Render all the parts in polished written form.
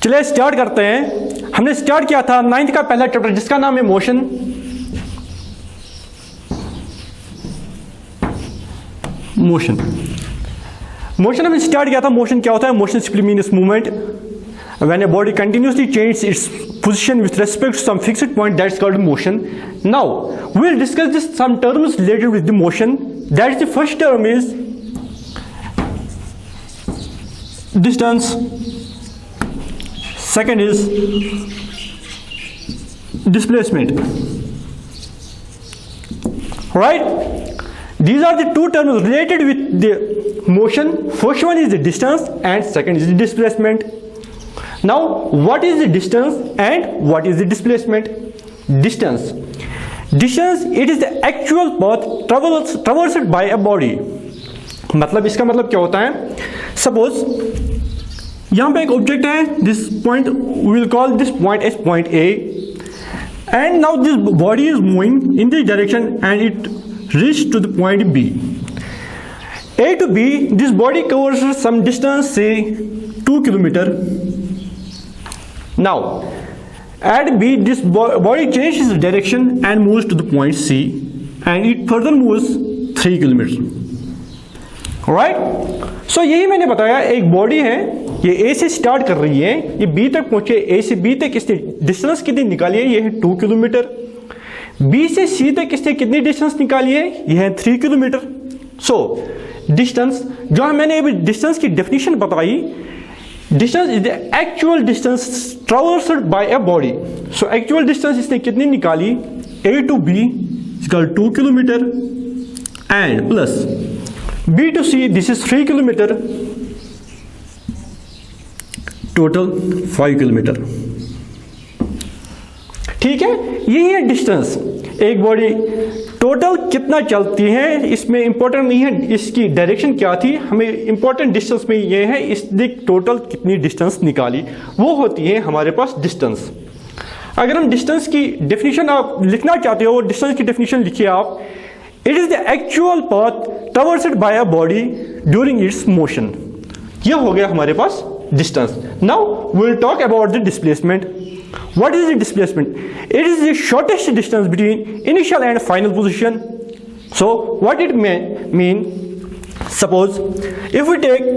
चलिए स्टार्ट करते हैं। हमने स्टार्ट किया था 9th का पहला चैप्टर जिसका नाम है मोशन। मोशन हमने स्टार्ट किया था। मोशन क्या होता है? Motion simply means movement when a body continuously changes its position with respect to some fixed point, that's called motion. Now we'll discuss this some terms related with the motion. That's the first term is distance, second is displacement, right? These are the two terms related with the motion. First one is the distance and second is the displacement. Now what is the distance and what is the displacement? Distance, it is the actual path traversed by a body. मतलब इसका मतलब क्या होता है? Suppose यहाँ पे एक object है, this point we will call this point as point A, and now this body is moving in this direction and it reach to the point B. A to B, this body covers some distance, say 2 kilometer. Now at B, this body changes direction and moves to the point C, and it further moves 3 kilometers. Alright? So यही मैंने बताया, एक body है, ये A से start कर रही है, ये B तक पहुंचे. A से B तक इसने डिस्टेंस कितनी निकाली है? ये है 2 किलोमीटर. B से C तक इसने कितनी डिस्टेंस निकाली है? ये है 3 किलोमीटर. सो डिस्टेंस, जो मैंने अभी डिस्टेंस की डेफिनेशन बताई, distance is the actual distance traversed by a body. So actual distance इसने कितनी निकाली? A to B is called 2 kilometre and plus B to C, this is 3 kilometre, total 5 kilometre. ठीक है, यही है डिस्टेंस. एक बॉडी टोटल कितना चलती है इसमें इंपॉर्टेंट नहीं है इसकी डायरेक्शन क्या थी, हमें इंपॉर्टेंट डिस्टेंस में ये है इसने टोटल कितनी डिस्टेंस निकाली, वो होती है हमारे पास डिस्टेंस. अगर हम डिस्टेंस की डेफिनेशन आप लिखना चाहते हो, डिस्टेंस की डेफिनेशन लिखिए आप. It is the actual path traversed by a body during its motion. यह हो गया हमारे पास distance. Now we will talk about the displacement. What is the displacement? It is the shortest distance between initial and final position. So what it mean? Suppose if we take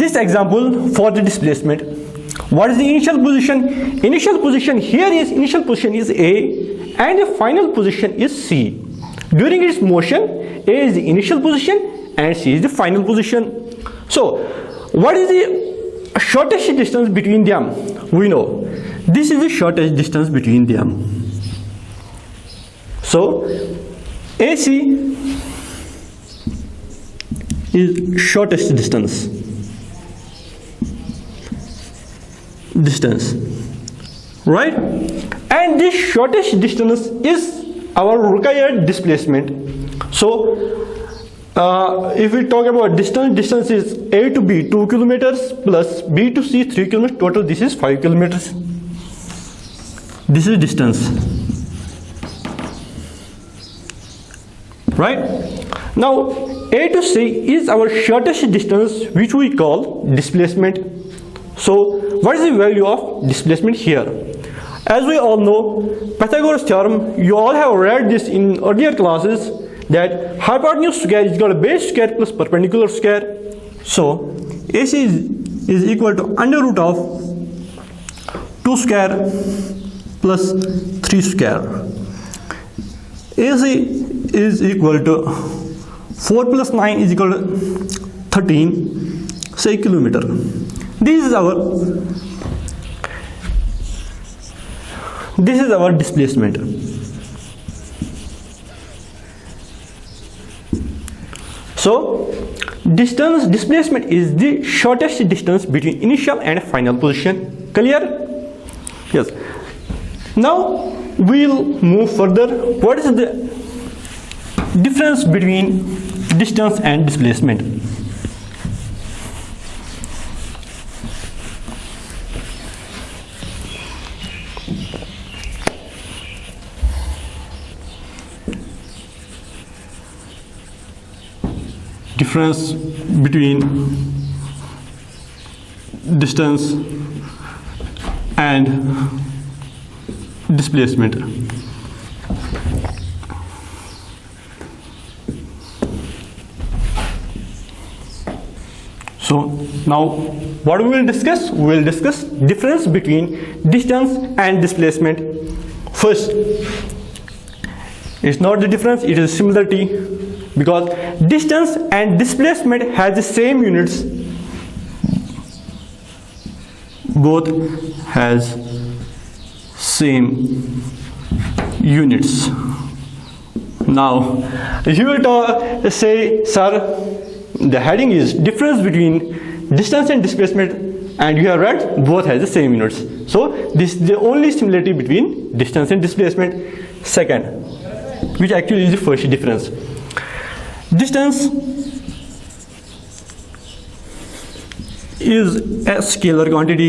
this example for the displacement, what is the initial position? Initial position here is A and the final position is C. During its motion, A is the initial position and C is the final position. So what is the shortest distance between them? We know this is the shortest distance between them. So AC is shortest distance, right? And this shortest distance is our required displacement. So if we talk about distance is A to B 2 kilometers plus B to C 3 kilometers, total this is 5 kilometers. This is distance, right? Now A to C is our shortest distance, which we call displacement. So what is the value of displacement here? As we all know, Pythagoras theorem, you all have read this in earlier classes, that hypotenuse square is equal to base square plus perpendicular square. So AC is equal to under root of 2 square plus 3 square. AC is equal to 4 plus 9 is equal to 13, say kilometer. This is our displacement. So displacement is the shortest distance between initial and final position. Clear? Yes. Now we'll move further. What is the difference between distance and displacement? Difference between distance and displacement. So now what we will discuss? We will discuss difference between distance and displacement. First, it's not the difference, it is similarity, because distance and displacement has the same units. Both has same units. Now if you will say, sir, the heading is difference between distance and displacement, and you have read both has the same units. So this is the only similarity between distance and displacement. Second, which actually is the first difference. Distance is a scalar quantity.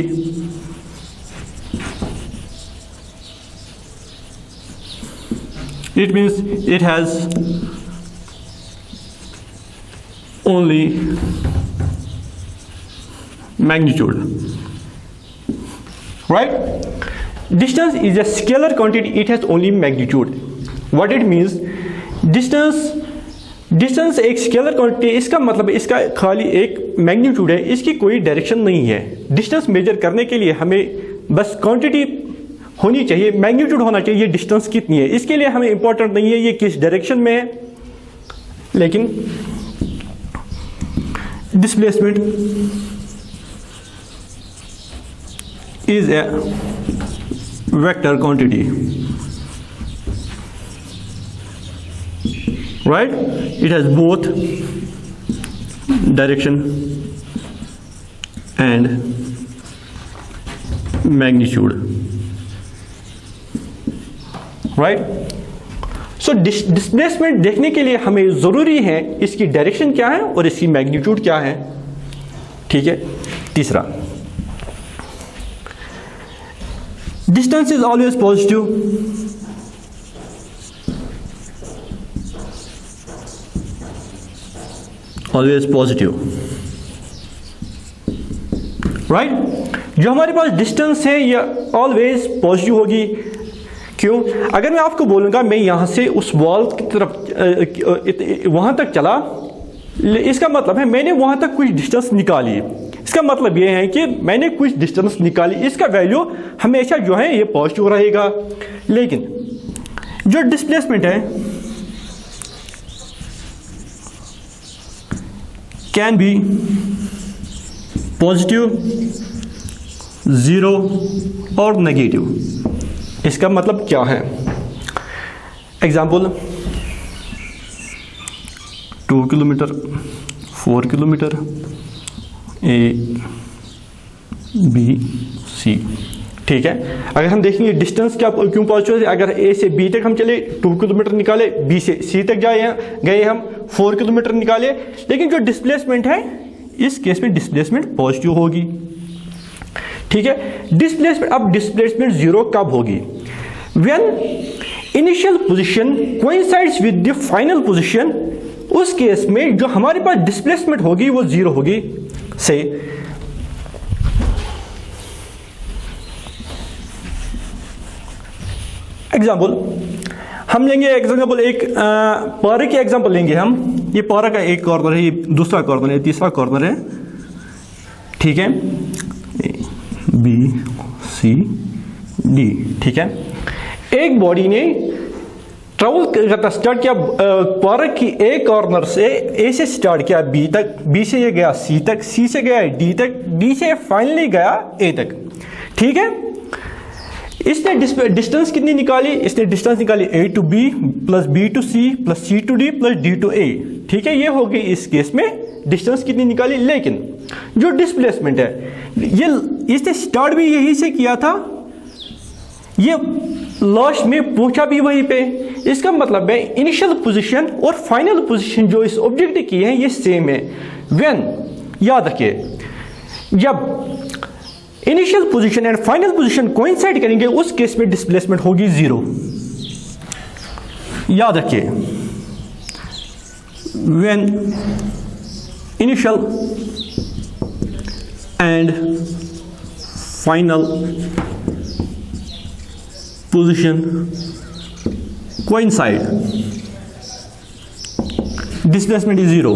It means it has only magnitude, right? Distance is a scalar quantity, it has only magnitude. What it means, distance एक scalar quantity, इसका मतलब इसका खाली एक magnitude है, इसकी कोई direction नहीं है। डिस्टेंस मेजर करने के लिए हमें बस क्वांटिटी होनी चाहिए, मैग्नीट्यूड होना चाहिए, डिस्टेंस कितनी है, इसके लिए हमें इंपॉर्टेंट नहीं है ये किस डायरेक्शन में है। लेकिन displacement is a vector quantity, right? It has both direction and magnitude, right? So displacement देखने के लिए हमें ज़रूरी है इसकी डायरेक्शन क्या है और इसकी मैग्नीट्यूड क्या है, ठीक है। तीसरा, distance is always positive, always positive, right? जो हमारे पास डिस्टेंस है ये ऑलवेज पॉजिटिव होगी। क्यों? अगर मैं आपको बोलूँगा मैं यहाँ से उस वॉल की तरफ वहाँ तक चला, इसका मतलब है मैंने वहाँ तक कुछ डिस्टेंस निकाली। इसका मतलब ये है कि मैंने कुछ डिस्टेंस निकाली, इसका वैल्यू हमेशा जो है ये पॉजिटिव रहेगा। लेकिन जो डिस्प्लेसमेंट है कैन बी पॉजिटिव, ज़ीरो और नेगेटिव। इसका मतलब क्या है? Example, 2 kilometre, 4 kilometre, A B C, ठीक है। अगर हम देखेंगे डिस्टेंस क्या क्यों पॉजिटिव है, अगर ए से बी तक हम चले 2 किलोमीटर निकाले, बी से सी तक गए हम 4 किलोमीटर निकाले, लेकिन जो डिस्प्लेसमेंट है इस केस में डिस्प्लेसमेंट पॉजिटिव होगी, ठीक है। डिस्प्लेसमेंट, अब डिस्प्लेसमेंट जीरो कब होगी? When initial position coincides with the final position, उस केस में जो हमारे पास डिस्प्लेसमेंट होगी वो जीरो होगी। से एग्जाम्पल हम लेंगे, एग्जाम्पल एक पार्क की एग्जाम्पल लेंगे हम। ये पार्क का एक कॉर्नर है, ये दूसरा कॉर्नर है, तीसरा कॉर्नर है, ठीक है, बी सी डी, ठीक है। एक बॉडी ने ट्रेवल करता स्टार्ट किया पार्क की एक कॉर्नर से, ए से स्टार्ट किया बी तक, बी से ये गया सी तक, सी से गया डी तक, डी से फाइनली गया ए तक, ठीक है। इसने डिस्टेंस कितनी निकाली? इसने डिस्टेंस निकाली A to B plus B to C plus C to D plus D to A, ठीक है। ये हो गई इस केस में डिस्टेंस कितनी निकाली। लेकिन जो डिस्प्लेसमेंट है ये इसने स्टार्ट भी यहीं से किया था, ये लास्ट में पहुंचा भी वहीं पे। इसका मतलब है इनिशियल पोजीशन और फाइनल पोजीशन जो इस ऑब्जेक्ट की है ये सेम है। व्हेन, याद रखिए, जब initial position and final position coincide करेंगे उस केस में डिस्प्लेसमेंट होगी जीरो। याद रखिए, when initial and final position coincide, displacement is 0.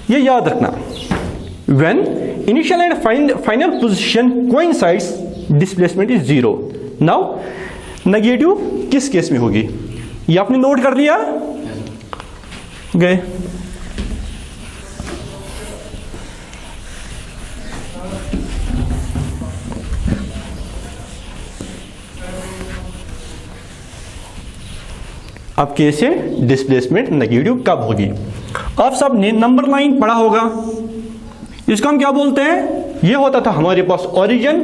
ये याद रखना, when initial and final position coincides, displacement is 0. Now negative किस केस में होगी, ये आपने नोट कर लिया गए। अब केस है डिस्प्लेसमेंट नेगेटिव कब होगी। आप सब ने नंबर लाइन पढ़ा होगा, इसको हम क्या बोलते हैं, ये होता था हमारे पास ओरिजिन,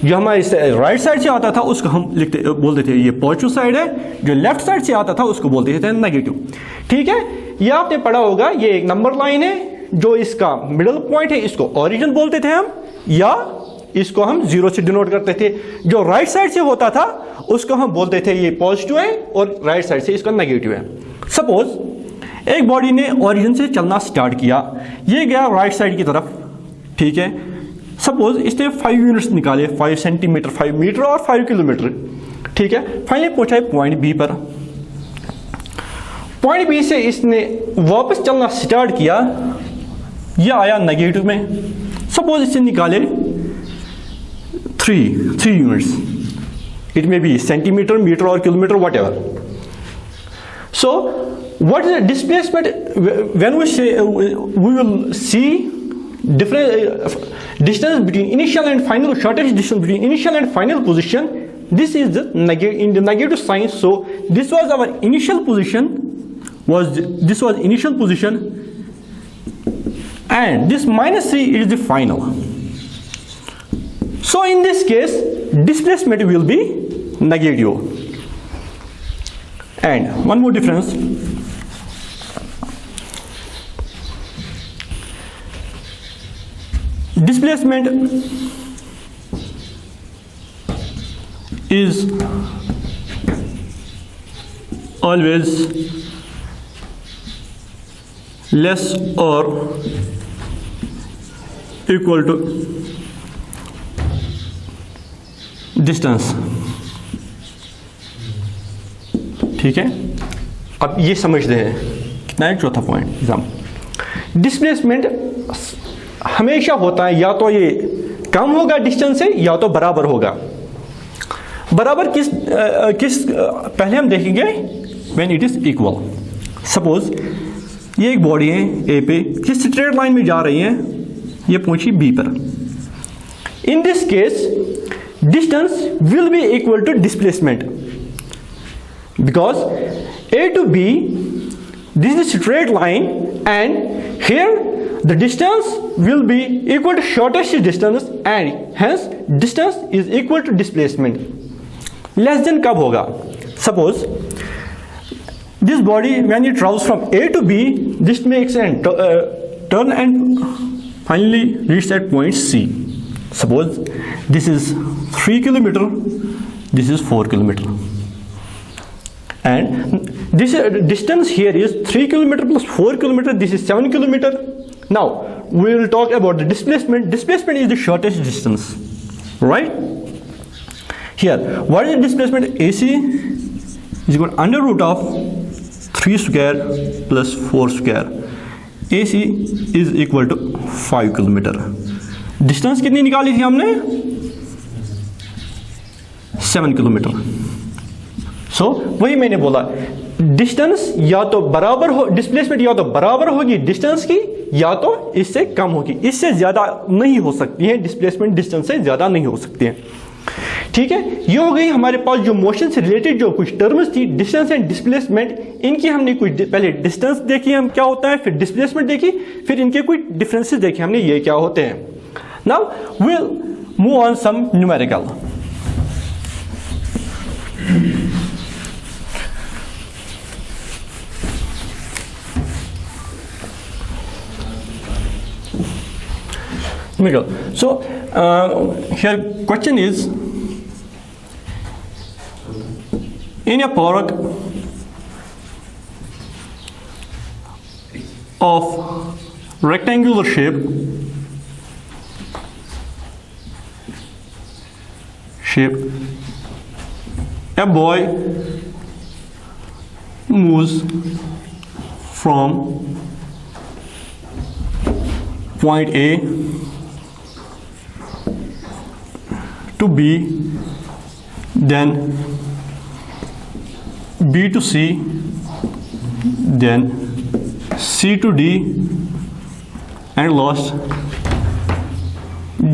जो हमारे राइट साइड से आता था उसको हम बोलते थे ये पॉजिटिव साइड है, जो लेफ्ट साइड से आता था उसको बोलते थे नेगेटिव। ठीक है, ये आपने पढ़ा होगा, ये एक नंबर लाइन है, जो इसका मिडिल पॉइंट है इसको ओरिजिन बोलते थे हम, या इसको हम 0 से डिनोट करते थे। जो राइट साइड से होता था उसको हम बोलते थे ये पॉजिटिव है, और राइट साइड से इसका नेगेटिव है। सपोज एक बॉडी ने ओरिजिन से चलना स्टार्ट किया, ये गया राइट साइड की तरफ। ठीक है, सपोज इसने 5 यूनिट्स निकाले, 5 सेंटीमीटर, 5 मीटर और 5 किलोमीटर। ठीक है, फाइनली पहुंचा है पॉइंट बी पर। पॉइंट बी से इसने वापस चलना स्टार्ट किया, यह आया नेगेटिव में। सपोज इससे निकाले 3 units, it may be centimetre, metre और kilometre, whatever. So what is the displacement when we say we will see different distance between initial and final, shortest distance between initial and final position. This is the in the negative sign. So this was our initial position, this was initial position, and this -3 is the final. So in this case displacement will be negative. And one more difference, displacement is always less or equal to distance. ठीक है, अब ये समझते हैं कितना है, चौथा point exam. Displacement हमेशा होता है या तो ये कम होगा डिस्टेंस से, या तो बराबर होगा। बराबर किस पहले हम देखेंगे when it is equal. Suppose ये एक बॉडी है ए पे, किस स्ट्रेट लाइन में जा रही है, ये पहुंची बी पर। In this case distance will be equal to displacement, because A to B, this is a straight line, and here the distance will be equal to shortest distance, and hence distance is equal to displacement. Less than कब होगा? Suppose this body when it travels from A to B, this makes a turn and finally reach at point C. Suppose this is 3 kilometer, this is 4 kilometer. And this distance here is 3 kilometer plus 4 kilometer, this is 7 kilometer. Now we will talk about the displacement. Displacement is the shortest distance, right? Here what is the displacement? AC is equal to under root of 3 square plus 4 square. AC is equal to 5 kilometer. Distance कितनी निकाली थी हमने? 7 kilometre. सो वही मैंने बोला, distance या तो बराबर हो, डिस्प्लेसमेंट या तो बराबर होगी डिस्टेंस की, या तो इससे कम होगी, इससे ज्यादा नहीं हो सकती है। डिस्प्लेसमेंट डिस्टेंस से ज्यादा नहीं हो सकती है। ठीक है, ये हो गई हमारे पास जो मोशन से रिलेटेड जो कुछ टर्म्स थी, डिस्टेंस एंड डिस्प्लेसमेंट। इनकी हमने कुछ पहले डिस्टेंस देखी हम क्या होता है, फिर डिस्प्लेसमेंट देखी, फिर इनके कुछ डिफरेंसेस देखे हमने ये क्या होते हैं। Now we will move on some numerical. So here question is, in a park of rectangular shape a boy moves from point A to B, then B to C, then C to D, and last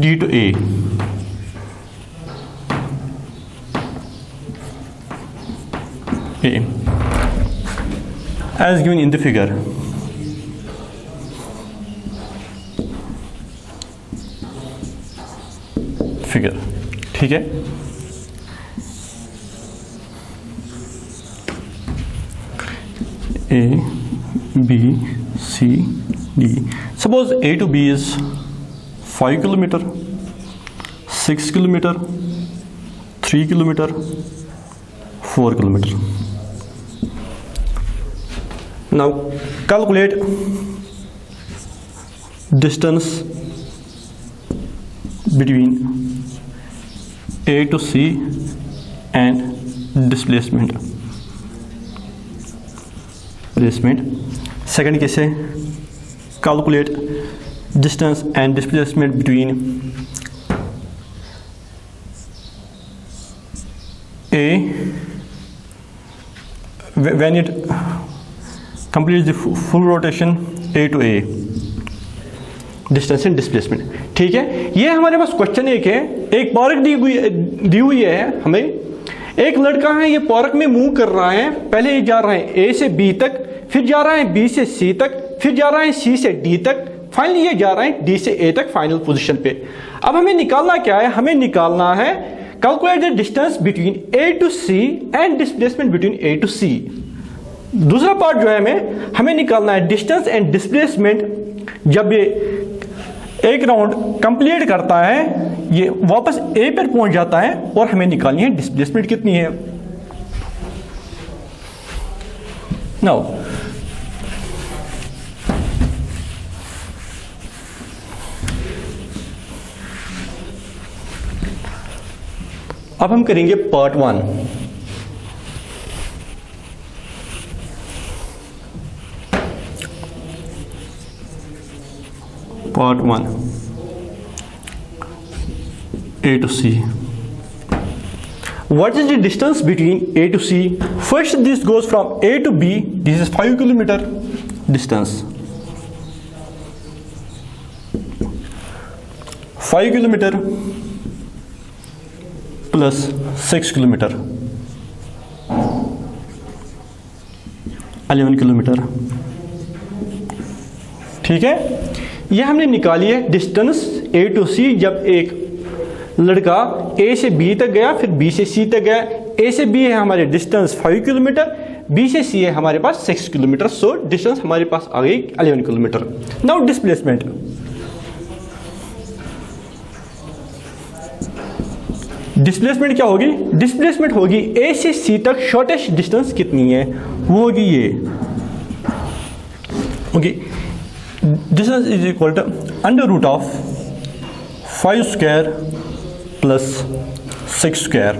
D to A. As given in the figure. ठीक है। A, B, C, D. Suppose A to B is 5 kilometer, 6 kilometer, 3 kilometer, 4 kilometer. Now calculate distance between A to C and displacement. Second case है calculate distance and displacement between A when it completes the full rotation A to A, distance and displacement. ठीक है, ये हमारे पास question एक है, एक park दी हुई है हमें, एक लड़का है ये पार्क में मूव कर रहा है, पहले ये जा रहा है ए से बी तक, फिर जा रहा है बी से सी तक, फिर जा रहा है सी से डी तक, फाइनली ये जा रहा है डी से ए तक फाइनल पोजीशन पे। अब हमें निकालना क्या है, हमें निकालना है calculate the distance between A to C and displacement between A to C. दूसरा पार्ट जो है हमें निकालना है डिस्टेंस एंड डिस्प्लेसमेंट जब ये एक राउंड कंप्लीट करता है, ये वापस ए पर पहुंच जाता है, और हमें निकालनी है डिस्प्लेसमेंट कितनी है। नाउ अब हम करेंगे part 1। Part 1, A to C. What is the distance between A to C? First, this goes from A to B. This is 5 kilometer distance. 5 kilometer plus 6 kilometer, 11 kilometer. ठीक है, ये हमने निकाली है डिस्टेंस ए टू सी। जब एक लड़का ए से बी तक गया, फिर बी से सी तक गया, ए से बी है हमारे डिस्टेंस 5 किलोमीटर, बी से सी है हमारे पास 6 किलोमीटर, सो डिस्टेंस हमारे पास आ गई 11 किलोमीटर। नाउ डिस्प्लेसमेंट, डिस्प्लेसमेंट क्या होगी, डिस्प्लेसमेंट होगी ए से सी तक शॉर्टेस्ट डिस्टेंस कितनी है, वो होगी ये, okay. Distance is equal to under root of 5 square plus 6 square.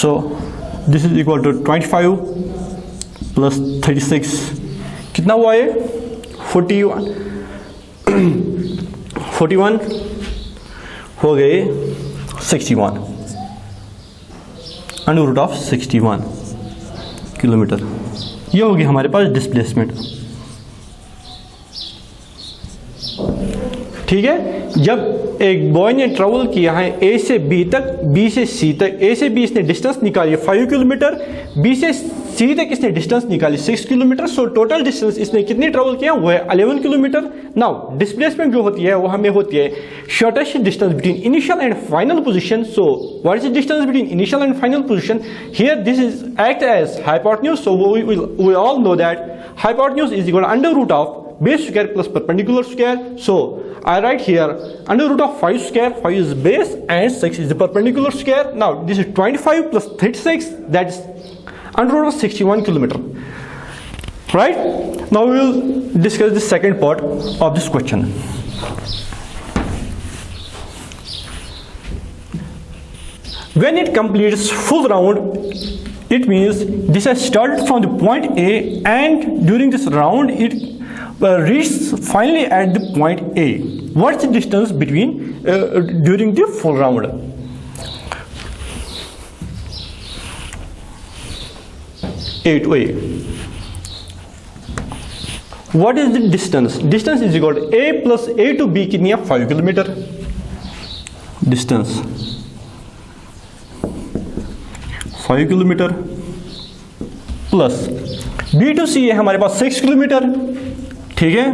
So this is equal to 25 plus 36. कितना हुआ ये 41 हो गए 61, अंडर रूट ऑफ 61 किलोमीटर। ये होगी हमारे पास डिस्प्लेसमेंट। ठीक है, जब एक बॉय ने ट्रेवल किया है ए से बी तक, बी से सी तक, ए से बी इसने डिस्टेंस निकाली 5 किलोमीटर, बी से सी तक इसने डिस्टेंस निकाली 6 किलोमीटर, सो टोटल डिस्टेंस इसने कितनी ट्रेवल किया वो है 11 किलोमीटर। नाउ डिस्प्लेसमेंट जो होती है वो हमें होती है shortest distance between initial and final position. So what is the distance between initial and final position, here this is act as hypotenuse. So we all know that hypotenuse is equal under root of base square plus perpendicular square. So I write here under root of 5 square, 5 is base and 6 is the perpendicular square. Now this is 25 plus 36, that is under root of 61 kilometer. Right? Now we will discuss the second part of this question. When it completes full round, it means this has started from the point A, and during this round it reaches finally at the point A. What's the distance between during the full round? A to A. What is the distance? Distance is equal to A plus A to B कितनी है? 5 kilometre. Distance 5 kilometre plus B to C है हमारे पास 6 kilometre. ठीक है,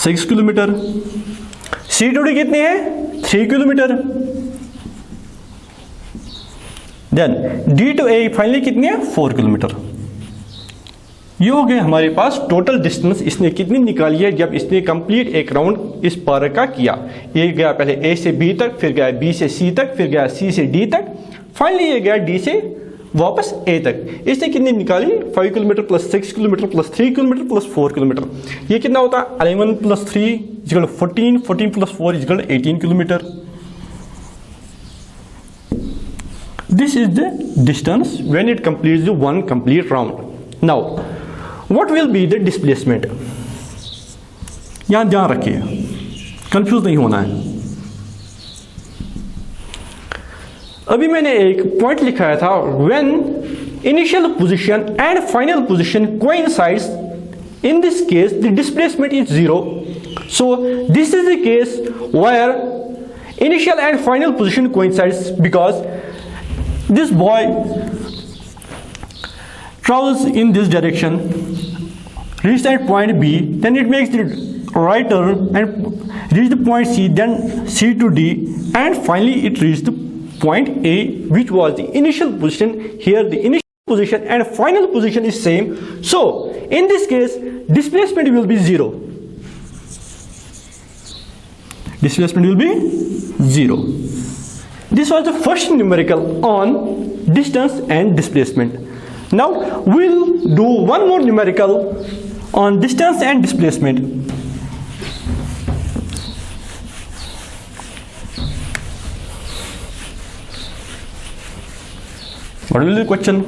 6 kilometre. C to D कितनी है? 3 kilometre. Then D to A finally कितनी है? 4 किलोमीटर. ये हो गया हमारे पास टोटल डिस्टेंस इसने कितनी निकाली है जब इसने कंप्लीट एक राउंड इस पार्क का किया. ये गया पहले A से B तक, फिर गया B से C तक, फिर गया C से D तक, फाइनली ये गया D से वापस A तक. इसने कितनी निकाली? 5 kilometre plus 6 kilometre plus 3 kilometre plus 4 kilometre. ये कितना होता है? 11 plus 3 equal 14, 14 plus 4 equal 18 kilometre. This is the distance when it completes the one complete round. Now, what will be the displacement? यहां ध्यान रखिए, कंफ्यूज नहीं होना है. अभी मैंने एक पॉइंट लिखाया था, when initial position and final position coincides, in this case the displacement is 0. So this is the case where initial and final position coincides, because this boy travels in this direction, reach at point B, then it makes the right turn and reach the point C, then C to D, and finally it reaches the point A, which was the initial position. Here the initial position and final position is same, so in this case displacement will be 0. Displacement will be 0. This was the first numerical on distance and displacement. Now we'll do one more numerical on distance and displacement. What will be the question?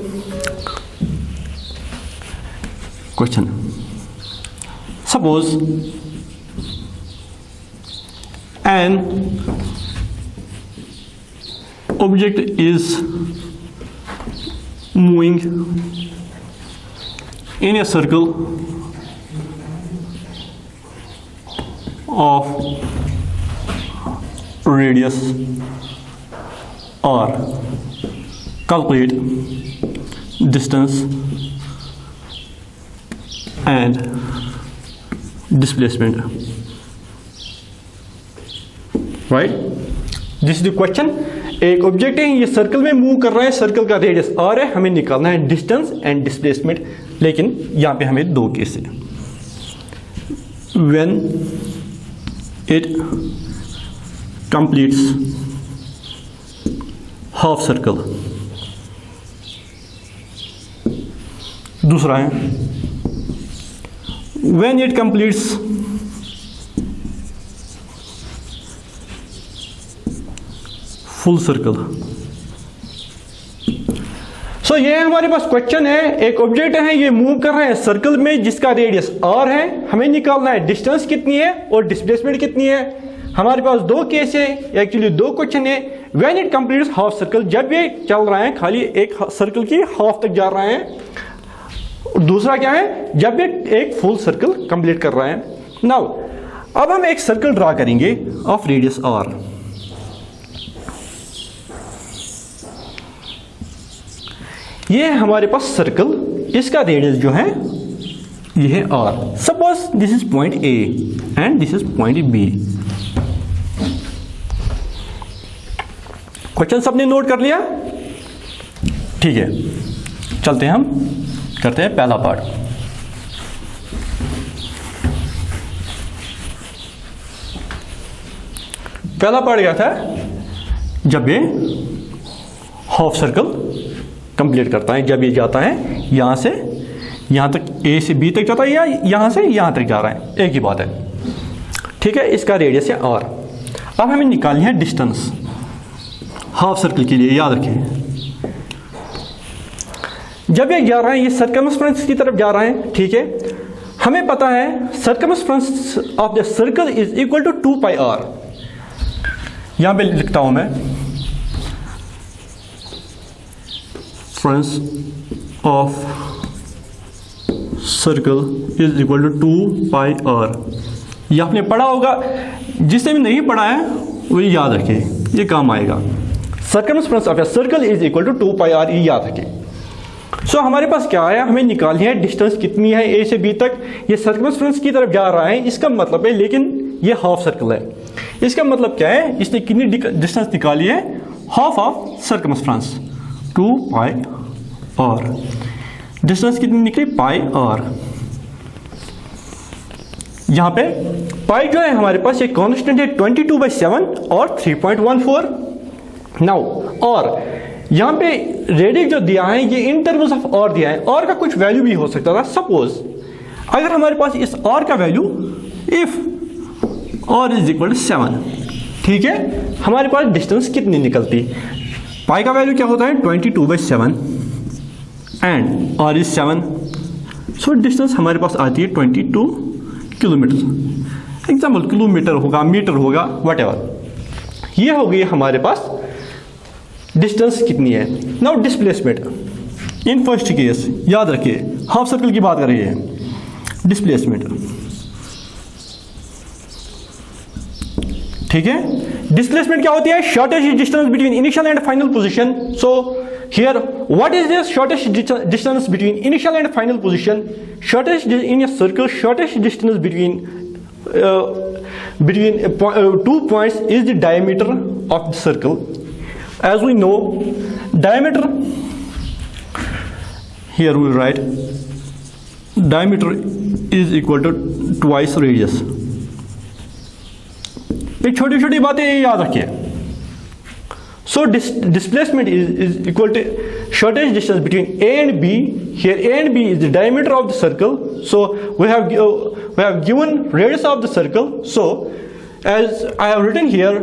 Question. Suppose an object is moving in a circle of radius r. Calculate distance and displacement. Right? This is the question. एक object है, ये circle में move कर रहा है, circle का radius r है, हमें निकालना है डिस्टेंस एंड डिस्प्लेसमेंट. लेकिन यहां पे हमें दो केस है. When it completes half circle, दूसरा है when it completes full circle. So ये हमारे पास क्वेश्चन है, एक ऑब्जेक्ट है, ये मूव कर रहे हैं सर्कल में जिसका रेडियस r है, हमें निकालना है डिस्टेंस कितनी है और डिस्प्लेसमेंट कितनी है. हमारे पास दो केस है, एक्चुअली दो क्वेश्चन है. When it completes half circle, जब ये चल रहा है खाली एक सर्कल की हाफ तक जा रहा है, और दूसरा क्या है, जब ये एक फुल सर्कल कंप्लीट कर रहा है. नाउ अब हम एक सर्कल ड्रा करेंगे ऑफ रेडियस r. ये हमारे पास सर्कल, इसका रेडियस जो है ये है r. Suppose this is point A and this is point B. Question सबने नोट कर लिया? ठीक है, चलते हैं, हम करते हैं पहला पार्ट. पहला पार्ट क्या था? जब ये हाफ सर्कल कंप्लीट करता है, जब ये जाता है यहां से यहाँ तक ए से बी तक जाता है या यहाँ से यहाँ तक जा रहा है, एक ही बात है, ठीक है। इसका रेडियस है r। अब हमें निकालनी है डिस्टेंस हाफ सर्कल के लिए, याद रखिए। जब ये जा रहा है, ये सर्कमफ्रेंस की तरफ जा रहा है, ठीक है। हमें पता है circumference of the circle is equal to 2 pi r। यहां पे लिखता हूं मैं, ference of circle is equal to 2 pi r। ये आपने पढ़ा होगा, जिसने भी नहीं पढ़ा है वही याद रखे, ये काम आएगा। Circumference of a circle is equal to 2 pi r, ये याद रखें। सो हमारे पास क्या है, हमें निकालनी है डिस्टेंस कितनी है ए से बी तक। ये सर्कमफ्रेंस की तरफ जा रहा है, इसका मतलब है, लेकिन ये हाफ सर्कल है, इसका मतलब क्या है, इसने कितनी डिस्टेंस निकाली है, half of circumference 2 pi r। Distance कितनी निकली, पाई r। यहां पे पाई जो है हमारे पास, ये कांस्टेंट है 22/7 और 3.14। नाउ और यहां पे रेडियस जो दिया है ये इन टर्म्स ऑफ r दिया है, r का कुछ वैल्यू भी हो सकता था। सपोज अगर हमारे पास इस r का value if r is equal to 7, ठीक है, हमारे पास डिस्टेंस कितनी निकलती, पाई का वैल्यू क्या होता है 22/7 and r is 7, so distance हमारे पास आती है 22 किलोमीटर। एग्जाम्पल किलोमीटर होगा, मीटर होगा, व्हाटएवर। ये हो गई हमारे पास डिस्टेंस कितनी है। Now displacement in first case, याद रखिए हाफ सर्कल की बात कर रही है। डिस्प्लेसमेंट, ठीक है, डिस्प्लेसमेंट क्या होती है, shortest distance between initial and final position. So here what is this shortest distance between initial and final position? Shortest in a circle, shortest distance between 2 points is the diameter of the circle. As we know, diameter, here we will write diameter is equal to twice radius. ये छोटी छोटी बातें याद रखिए। So displacement is equal to shortest distance between A and B. Here A and B is the diameter of the circle. So we have given radius of the circle. So as I have written here,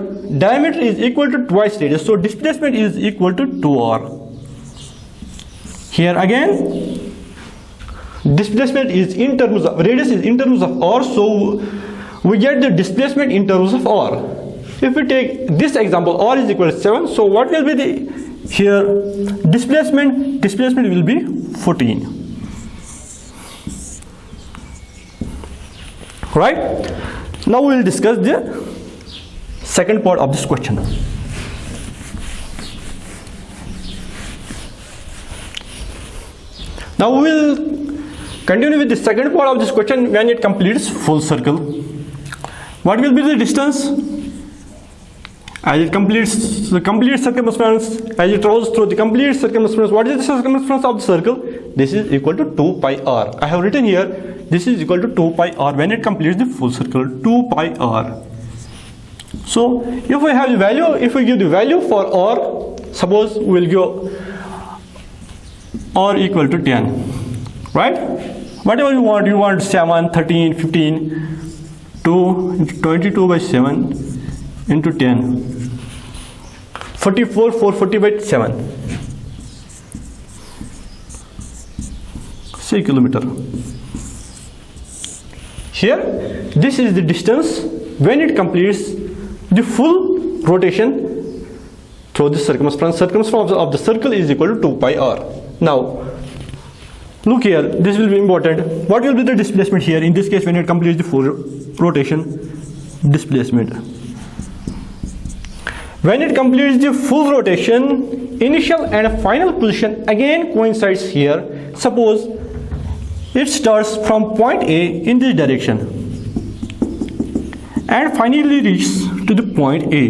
diameter is equal to twice radius. So displacement is equal to 2r. Here again, displacement is in terms of radius is in terms of r. So we get the displacement in terms of r. If we take this example, r is equal to 7. So what will be the here displacement? Displacement will be 14. Right? Now we will discuss the second part of this question. Now we will continue with the second part of this question when it completes full circle. What will be the distance? As it completes the complete circumference, as it travels through the complete circumference, what is the circumference of the circle? This is equal to 2 pi r. I have written here, this is equal to 2 pi r when it completes the full circle, 2 pi r. So if we have the value, if we give the value for r, suppose we will give r equal to 10, right? Whatever you want 7, 13, 15, 2 into 22/7 into 10, 44, 440/7, 6 kilometer. Here, this is the distance when it completes the full rotation through the circumference. Circumference of the circle is equal to 2 pi r. Now, look here, this will be important. What will be the displacement here? In this case, when it completes the full rotation, displacement. When it completes the full rotation, initial and final position again coincides here. Suppose it starts from point A in this direction and finally reaches to the point A.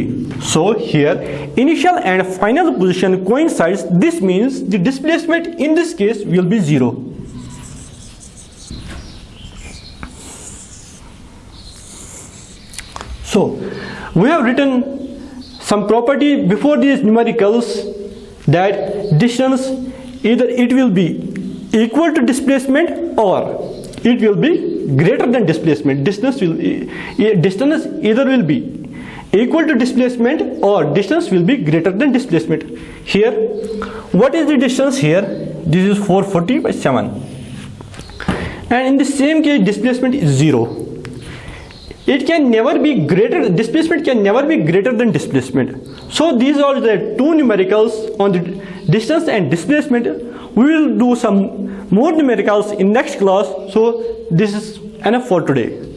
So here initial and final position coincides. This means the displacement in this case will be 0. So we have written some property before these numericals that distance, either it will be equal to displacement or it will be greater than displacement. Distance either will be equal to displacement or distance will be greater than displacement. Here, what is the distance here? This is 440 by 7. And in the same case, displacement is 0. It can never be greater, displacement can never be greater than displacement. So these are the two numericals on the distance and displacement. We will do some more numericals in next class. So this is enough for today.